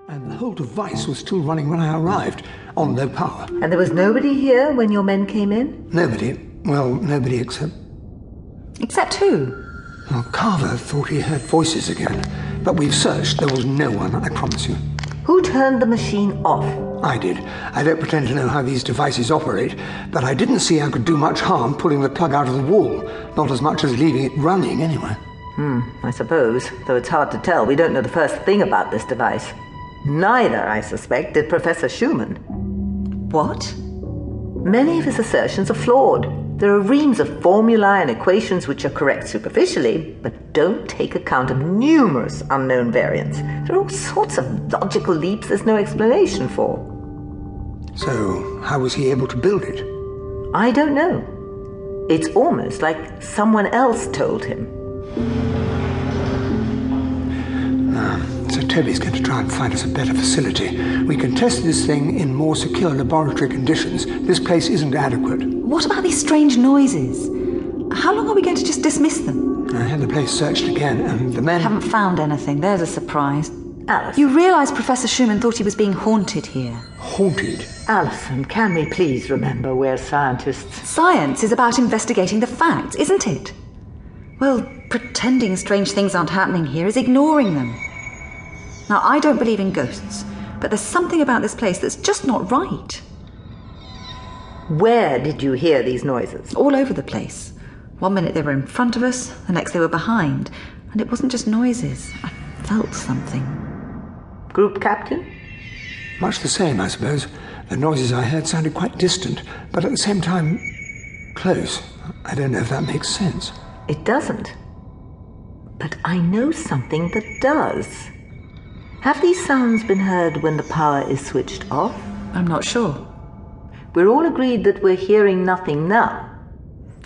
And the whole device was still running when I arrived, on low power. And there was nobody here when your men came in? Nobody. Well, nobody except... Except who? Well, Carver thought he heard voices again. But we've searched. There was no one, I promise you. Who turned the machine off? I did. I don't pretend to know how these devices operate, but I didn't see I could do much harm pulling the plug out of the wall. Not as much as leaving it running, anyway. I suppose. Though it's hard to tell. We don't know the first thing about this device. Neither, I suspect, did Professor Schumann. What? Many of his assertions are flawed. There are reams of formulae and equations which are correct superficially, but don't take account of numerous unknown variants. There are all sorts of logical leaps there's no explanation for. So, how was he able to build it? I don't know. It's almost like someone else told him. So Toby's going to try and find us a better facility. We can test this thing in more secure laboratory conditions. This place isn't adequate. What about these strange noises? How long are we going to just dismiss them? I had the place searched again, and the men... Haven't found anything. There's a surprise. Alice. You realise Professor Schumann thought he was being haunted here. Haunted? Alison, can we please remember we're scientists? Science is about investigating the facts, isn't it? Well, pretending strange things aren't happening here is ignoring them. Now, I don't believe in ghosts, but there's something about this place that's just not right. Where did you hear these noises? All over the place. One minute they were in front of us, the next they were behind. And it wasn't just noises. I felt something. Group captain? Much the same, I suppose. The noises I heard sounded quite distant, but at the same time, close. I don't know if that makes sense. It doesn't. But I know something that does. Have these sounds been heard when the power is switched off? I'm not sure. We're all agreed that we're hearing nothing now.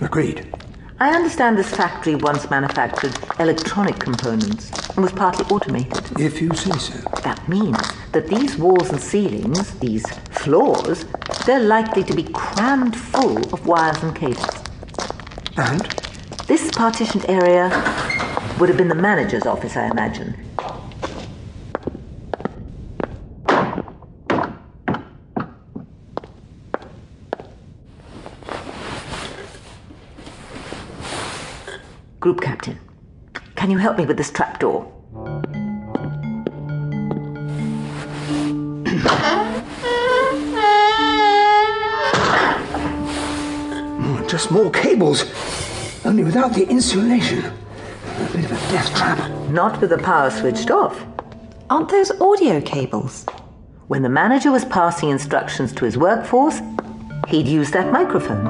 Agreed. I understand this factory once manufactured electronic components and was partly automated. If you say so. That means that these walls and ceilings, these floors, they're likely to be crammed full of wires and cables. And? This partitioned area would have been the manager's office, I imagine. Group captain, can you help me with this trapdoor? Just more cables, only without the insulation. A bit of a death trap. Not with the power switched off. Aren't those audio cables? When the manager was passing instructions to his workforce, he'd use that microphone.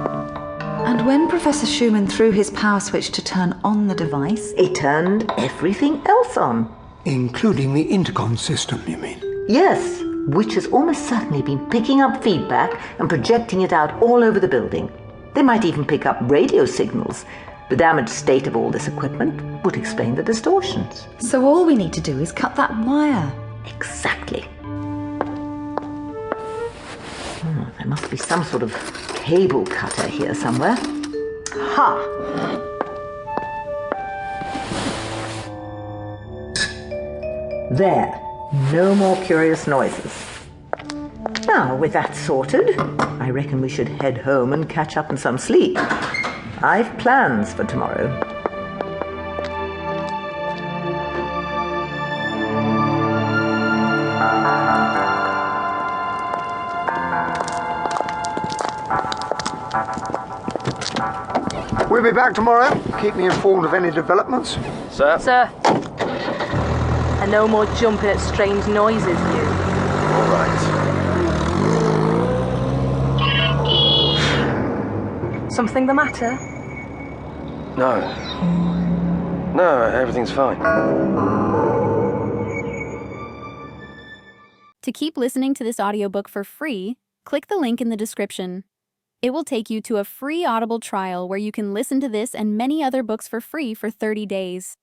And when Professor Schumann threw his power switch to turn on the device... It turned everything else on. Including the intercom system, you mean? Yes, which has almost certainly been picking up feedback and projecting it out all over the building. They might even pick up radio signals. The damaged state of all this equipment would explain the distortions. So all we need to do is cut that wire. Exactly. There must be some sort of cable cutter here somewhere. Ha! There. No more curious noises. Now, with that sorted, I reckon we should head home and catch up on some sleep. I've plans for tomorrow. We'll be back tomorrow. Keep me informed of any developments. Sir? Sir. And no more jumping at strange noises, you. All right. Something the matter? No. No, everything's fine. To keep listening to this audiobook for free, click the link in the description. It will take you to a free Audible trial where you can listen to this and many other books for free for 30 days.